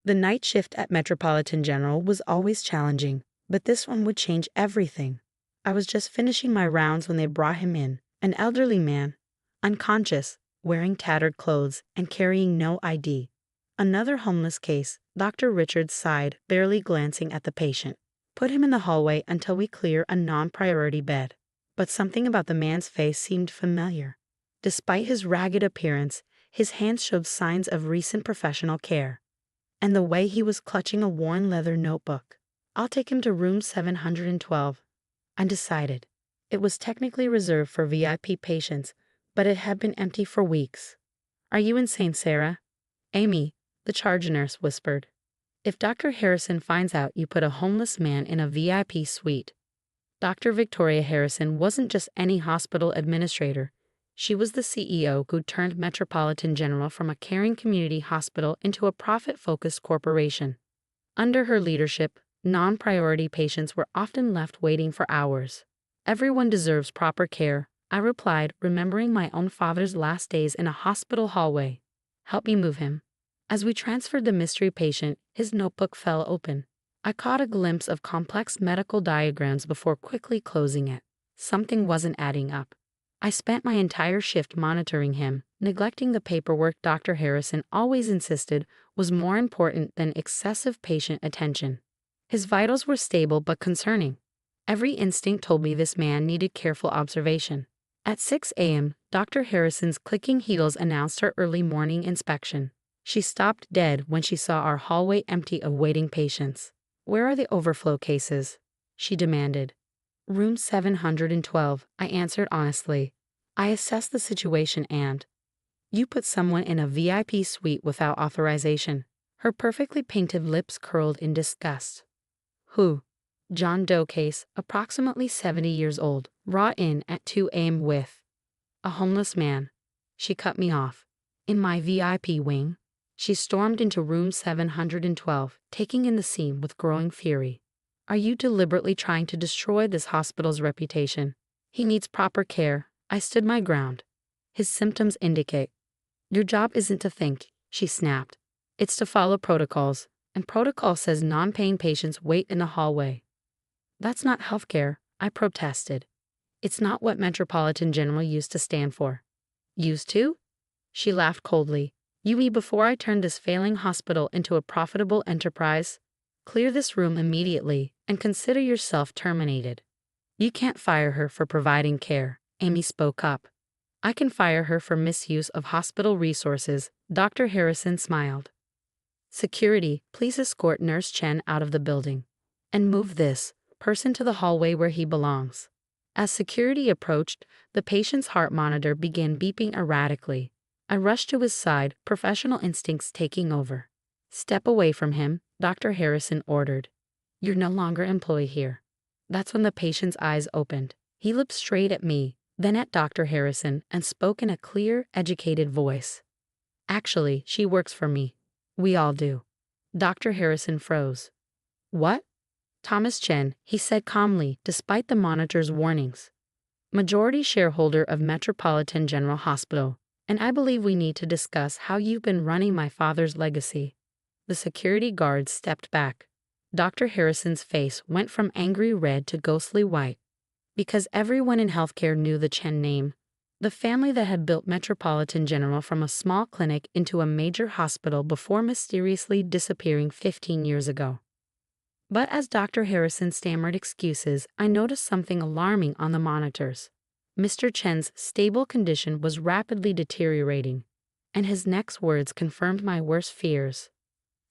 The night shift at Metropolitan General was always challenging, but this one would change everything. I was just finishing my rounds when they brought him in, an elderly man, unconscious, wearing tattered clothes and carrying no ID. Another homeless case, Dr. Richards sighed, barely glancing at the patient. Put him in the hallway until we clear a non-priority bed. But something about the man's face seemed familiar. Despite his ragged appearance, his hands showed signs of recent professional care. And the way he was clutching a worn leather notebook. I'll take him to room 712. I decided. It was technically reserved for VIP patients, but it had been empty for weeks. Are you insane, Sarah? Amy, the charge nurse whispered. If Dr. Harrison finds out you put a homeless man in a VIP suite. Dr. Victoria Harrison wasn't just any hospital administrator. She was the CEO who turned Metropolitan General from a caring community hospital into a profit-focused corporation. Under her leadership, non-priority patients were often left waiting for hours. Everyone deserves proper care, I replied, remembering my own father's last days in a hospital hallway. Help me move him. As we transferred the mystery patient, his notebook fell open. I caught a glimpse of complex medical diagrams before quickly closing it. Something wasn't adding up. I spent my entire shift monitoring him, neglecting the paperwork Dr. Harrison always insisted was more important than excessive patient attention. His vitals were stable but concerning. Every instinct told me this man needed careful observation. At 6 a.m., Dr. Harrison's clicking heels announced her early morning inspection. She stopped dead when she saw our hallway empty of waiting patients. Where are the overflow cases? She demanded. Room 712, I answered honestly. I assessed the situation and... You put someone in a VIP suite without authorization. Her perfectly painted lips curled in disgust. Who? John Doe case, approximately 70 years old, brought in at 2 a.m. with a homeless man. She cut me off. In my VIP wing. She stormed into room 712, taking in the scene with growing fury. Are you deliberately trying to destroy this hospital's reputation? He needs proper care. I stood my ground. His symptoms indicate. Your job isn't to think, she snapped. It's to follow protocols, and protocol says non-paying patients wait in the hallway. That's not healthcare, I protested. It's not what Metropolitan General used to stand for. Used to? She laughed coldly. You mean before I turned this failing hospital into a profitable enterprise? Clear this room immediately and consider yourself terminated. You can't fire her for providing care, Amy spoke up. I can fire her for misuse of hospital resources, Dr. Harrison smiled. Security, please escort Nurse Chen out of the building. And move this person to the hallway where he belongs. As security approached, the patient's heart monitor began beeping erratically. I rushed to his side, professional instincts taking over. Step away from him, Dr. Harrison ordered. You're no longer employed here. That's when the patient's eyes opened. He looked straight at me, then at Dr. Harrison, and spoke in a clear, educated voice. Actually, she works for me. We all do. Dr. Harrison froze. What? Thomas Chen, he said calmly, despite the monitor's warnings. Majority shareholder of Metropolitan General Hospital. And I believe we need to discuss how you've been running my father's legacy. The security guards stepped back. Dr. Harrison's face went from angry red to ghostly white. Because everyone in healthcare knew the Chen name, the family that had built Metropolitan General from a small clinic into a major hospital before mysteriously disappearing 15 years ago. But as Dr. Harrison stammered excuses, I noticed something alarming on the monitors. Mr. Chen's stable condition was rapidly deteriorating, and his next words confirmed my worst fears.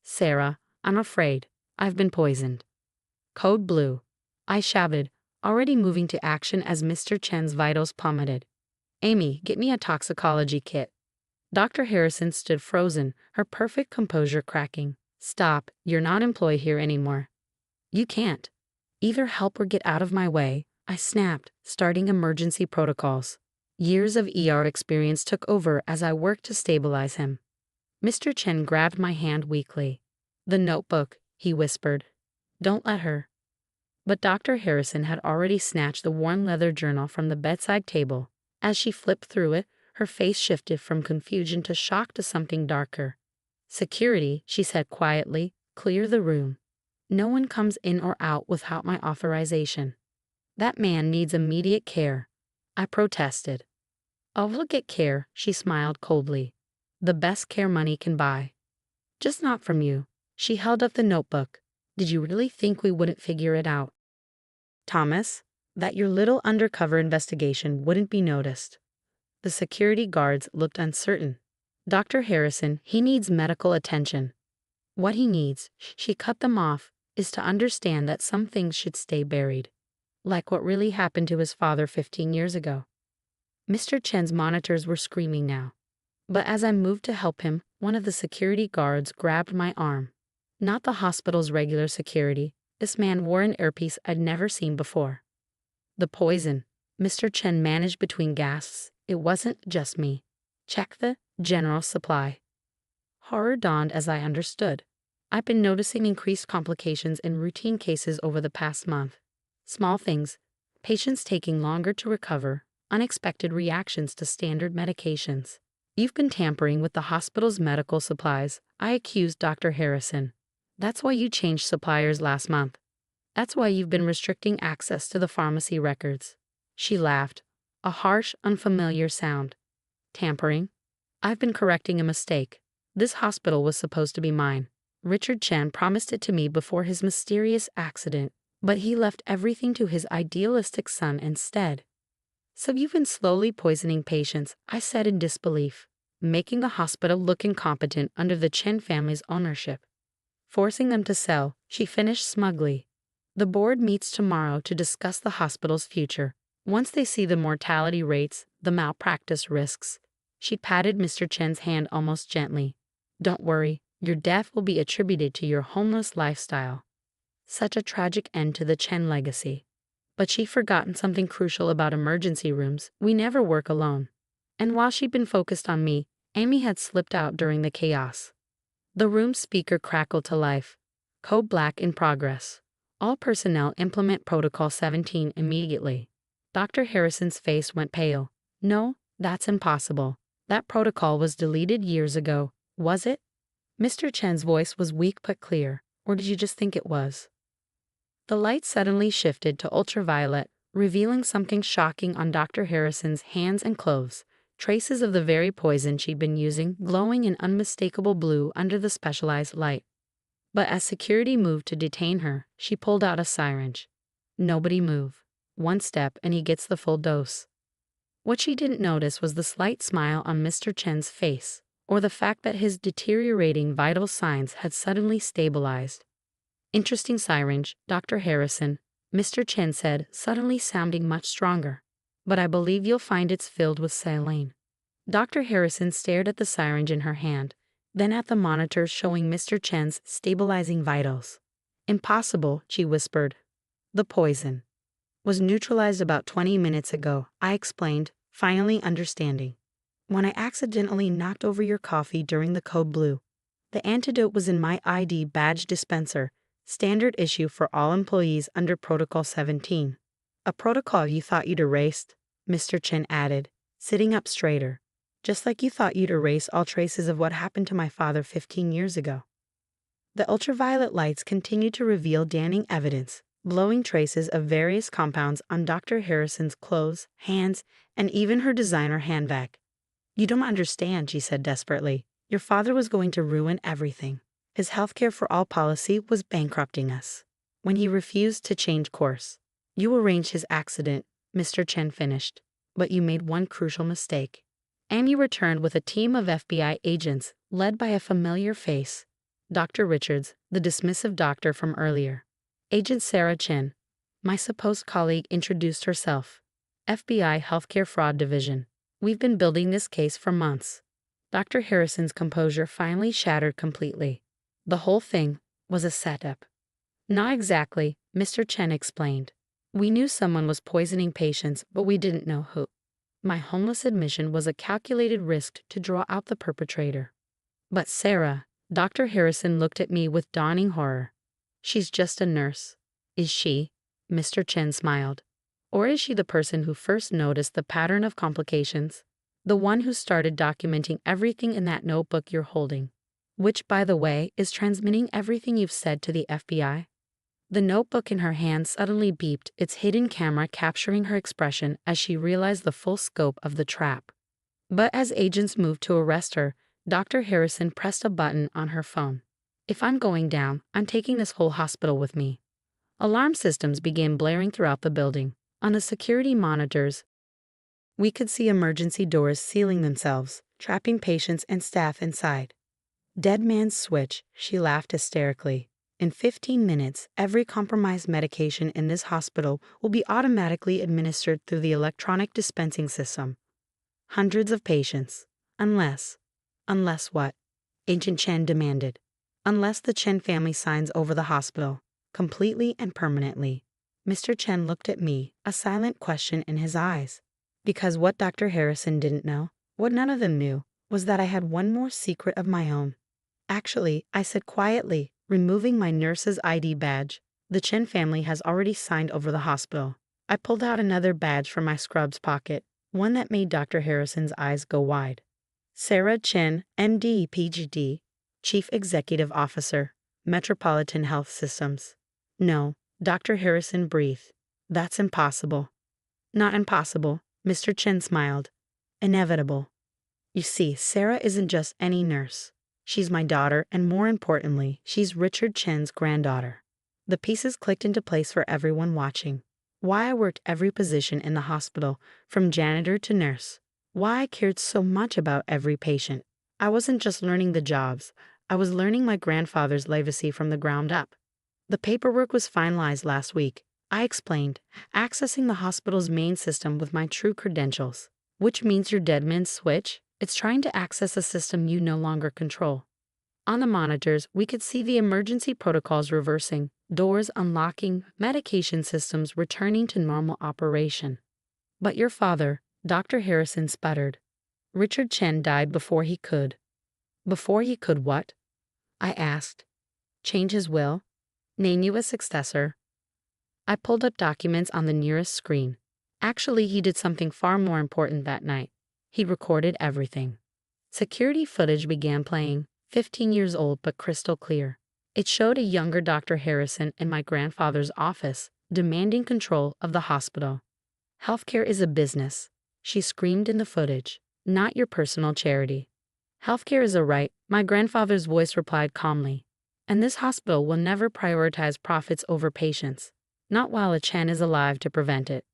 Sarah, I'm afraid I've been poisoned. Code blue, I shouted, already moving to action as Mr. Chen's vitals plummeted. Amy, get me a toxicology kit. Dr. Harrison stood frozen, her perfect composure cracking. Stop, you're not employed here anymore. You can't. Either help or get out of my way, I snapped, starting emergency protocols. Years of ER experience took over as I worked to stabilize him. Mr. Chen grabbed my hand weakly. The notebook, he whispered. Don't let her. But Dr. Harrison had already snatched the worn leather journal from the bedside table. As she flipped through it, her face shifted from confusion to shock to something darker. Security, she said quietly, clear the room. No one comes in or out without my authorization. That man needs immediate care. I protested. I'll get care, she smiled coldly. The best care money can buy. Just not from you. She held up the notebook. Did you really think we wouldn't figure it out, Thomas? That your little undercover investigation wouldn't be noticed? The security guards looked uncertain. Dr. Harrison, he needs medical attention. What he needs, she cut them off, is to understand that some things should stay buried. Like what really happened to his father 15 years ago. Mr. Chen's monitors were screaming now. But as I moved to help him, one of the security guards grabbed my arm. Not the hospital's regular security. This man wore an earpiece I'd never seen before. The poison, Mr. Chen managed between gasps. It wasn't just me. Check the general supply. Horror dawned as I understood. I've been noticing increased complications in routine cases over the past month. Small things, patients taking longer to recover, unexpected reactions to standard medications. You've been tampering with the hospital's medical supplies, I accused Dr. Harrison. That's why you changed suppliers last month. That's why you've been restricting access to the pharmacy records. She laughed, a harsh, unfamiliar sound. Tampering? I've been correcting a mistake. This hospital was supposed to be mine. Richard Chen promised it to me before his mysterious accident, but he left everything to his idealistic son instead. So you've been slowly poisoning patients, I said in disbelief, making the hospital look incompetent under the Chen family's ownership. Forcing them to sell, she finished smugly. The board meets tomorrow to discuss the hospital's future. Once they see the mortality rates, the malpractice risks. She patted Mr. Chen's hand almost gently. Don't worry, your death will be attributed to your homeless lifestyle. Such a tragic end to the Chen legacy. But she'd forgotten something crucial about emergency rooms. We never work alone. And while she'd been focused on me, Amy had slipped out during the chaos. The room's speaker crackled to life. Code black in progress. All personnel implement Protocol 17 immediately. Dr. Harrison's face went pale. No, that's impossible. That protocol was deleted years ago, was it? Mr. Chen's voice was weak but clear. Or did you just think it was? The light suddenly shifted to ultraviolet, revealing something shocking on Dr. Harrison's hands and clothes, traces of the very poison she'd been using glowing in unmistakable blue under the specialized light. But as security moved to detain her, she pulled out a syringe. Nobody move. One step and he gets the full dose. What she didn't notice was the slight smile on Mr. Chen's face, or the fact that his deteriorating vital signs had suddenly stabilized. Interesting syringe, Dr. Harrison, Mr. Chen said, suddenly sounding much stronger. But I believe you'll find it's filled with saline. Dr. Harrison stared at the syringe in her hand, then at the monitors showing Mr. Chen's stabilizing vitals. Impossible, she whispered. The poison was neutralized about 20 minutes ago, I explained, finally understanding. When I accidentally knocked over your coffee during the code blue. The antidote was in my ID badge dispenser, standard issue for all employees under Protocol 17. A protocol you thought you'd erased, Mr. Chen added, sitting up straighter. Just like you thought you'd erase all traces of what happened to my father 15 years ago. The ultraviolet lights continued to reveal damning evidence, blowing traces of various compounds on Dr. Harrison's clothes, hands, and even her designer handbag. You don't understand, she said desperately. Your father was going to ruin everything. His healthcare for all policy was bankrupting us. When he refused to change course. You arranged his accident, Mr. Chen finished. But you made one crucial mistake. Amy returned with a team of FBI agents, led by a familiar face. Dr. Richards, the dismissive doctor from earlier. Agent Sarah Chen, my supposed colleague, introduced herself. FBI Healthcare Fraud Division. We've been building this case for months. Dr. Harrison's composure finally shattered completely. The whole thing was a setup. Not exactly, Mr. Chen explained. We knew someone was poisoning patients, but we didn't know who. My homeless admission was a calculated risk to draw out the perpetrator. But Sarah, Dr. Harrison looked at me with dawning horror. She's just a nurse. Is she? Mr. Chen smiled. Or is she the person who first noticed the pattern of complications? The one who started documenting everything in that notebook you're holding? which, by the way, is transmitting everything you've said to the FBI. The notebook in her hand suddenly beeped, its hidden camera capturing her expression as she realized the full scope of the trap. But as agents moved to arrest her, Dr. Harrison pressed a button on her phone. "If I'm going down, I'm taking this whole hospital with me." Alarm systems began blaring throughout the building. On the security monitors, we could see emergency doors sealing themselves, trapping patients and staff inside. "Dead man's switch," she laughed hysterically. "In 15 minutes, every compromised medication in this hospital will be automatically administered through the electronic dispensing system. Hundreds of patients. Unless what?" Agent Chen demanded. "Unless the Chen family signs over the hospital, completely and permanently." Mr. Chen looked at me, a silent question in his eyes. Because what Dr. Harrison didn't know, what none of them knew, was that I had one more secret of my own. "Actually," I said quietly, removing my nurse's ID badge, "the Chen family has already signed over the hospital." I pulled out another badge from my scrubs pocket, one that made Dr. Harrison's eyes go wide. "Sarah Chen, MD, PhD, Chief Executive Officer, Metropolitan Health Systems." "No," Dr. Harrison breathed. "That's impossible." "Not impossible," Mr. Chen smiled. "Inevitable. You see, Sarah isn't just any nurse. She's my daughter, and more importantly, she's Richard Chen's granddaughter." The pieces clicked into place for everyone watching. Why I worked every position in the hospital, from janitor to nurse. Why I cared so much about every patient. I wasn't just learning the jobs, I was learning my grandfather's legacy from the ground up. "The paperwork was finalized last week," I explained, accessing the hospital's main system with my true credentials. "Which means your dead man's switch? It's trying to access a system you no longer control." On the monitors, we could see the emergency protocols reversing, doors unlocking, medication systems returning to normal operation. "But your father," Dr. Harrison sputtered. "Richard Chen died before he could." "Before he could what?" I asked. "Change his will? Name you a successor?" I pulled up documents on the nearest screen. Actually, he did something far more important that night. He recorded everything. Security footage began playing, 15 years old but crystal clear. It showed a younger Dr. Harrison in my grandfather's office, demanding control of the hospital. "Healthcare is a business," she screamed in the footage, "not your personal charity." "Healthcare is a right," my grandfather's voice replied calmly. "And this hospital will never prioritize profits over patients. Not while a Chen is alive to prevent it."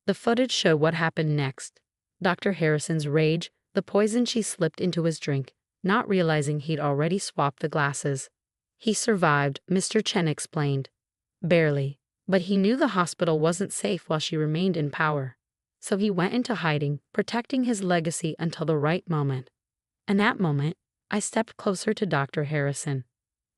The footage showed what happened next. Dr. Harrison's rage, the poison she slipped into his drink, not realizing he'd already swapped the glasses. "He survived," Mr. Chen explained. "Barely. But he knew the hospital wasn't safe while she remained in power. So he went into hiding, protecting his legacy until the right moment." And that moment, I stepped closer to Dr. Harrison.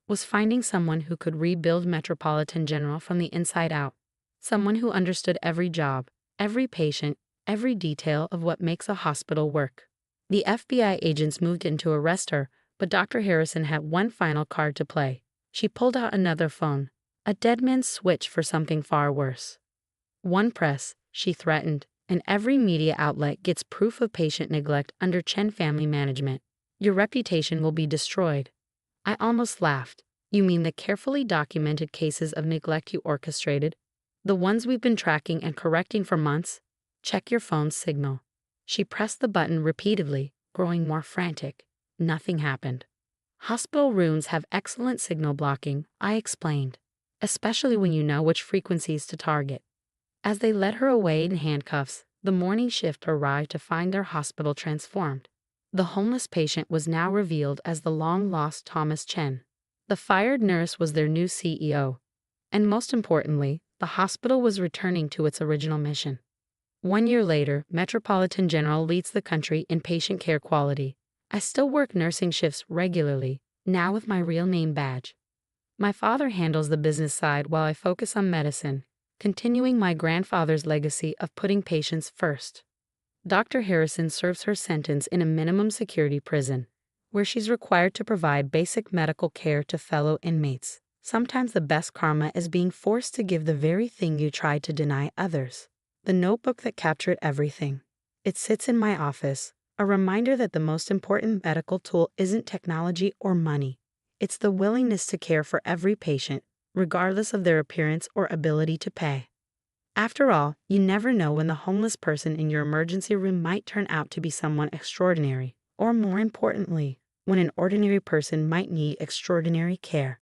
Was finding someone who could rebuild Metropolitan General from the inside out. Someone who understood every job, every patient, every detail of what makes a hospital work. The FBI agents moved in to arrest her, but Dr. Harrison had one final card to play. She pulled out another phone, a dead man's switch for something far worse. "One press," she threatened, "and every media outlet gets proof of patient neglect under Chen family management. Your reputation will be destroyed." I almost laughed. "You mean the carefully documented cases of neglect you orchestrated? The ones we've been tracking and correcting for months? Check your phone's signal." She pressed the button repeatedly, growing more frantic. Nothing happened. "Hospital rooms have excellent signal blocking," I explained, "especially when you know which frequencies to target." As they led her away in handcuffs, the morning shift arrived to find their hospital transformed. The homeless patient was now revealed as the long-lost Thomas Chen. The fired nurse was their new CEO. And most importantly, the hospital was returning to its original mission. 1 year later, Metropolitan General leads the country in patient care quality. I still work nursing shifts regularly, now with my real name badge. My father handles the business side while I focus on medicine, continuing my grandfather's legacy of putting patients first. Dr. Harrison serves her sentence in a minimum security prison, where she's required to provide basic medical care to fellow inmates. Sometimes the best karma is being forced to give the very thing you tried to deny others. The notebook that captured everything. It sits in my office, A reminder that the most important medical tool isn't technology or money. It's the willingness to care for every patient, regardless of their appearance or ability to pay. After all, you never know when the homeless person in your emergency room might turn out to be someone extraordinary, or more importantly, when an ordinary person might need extraordinary care.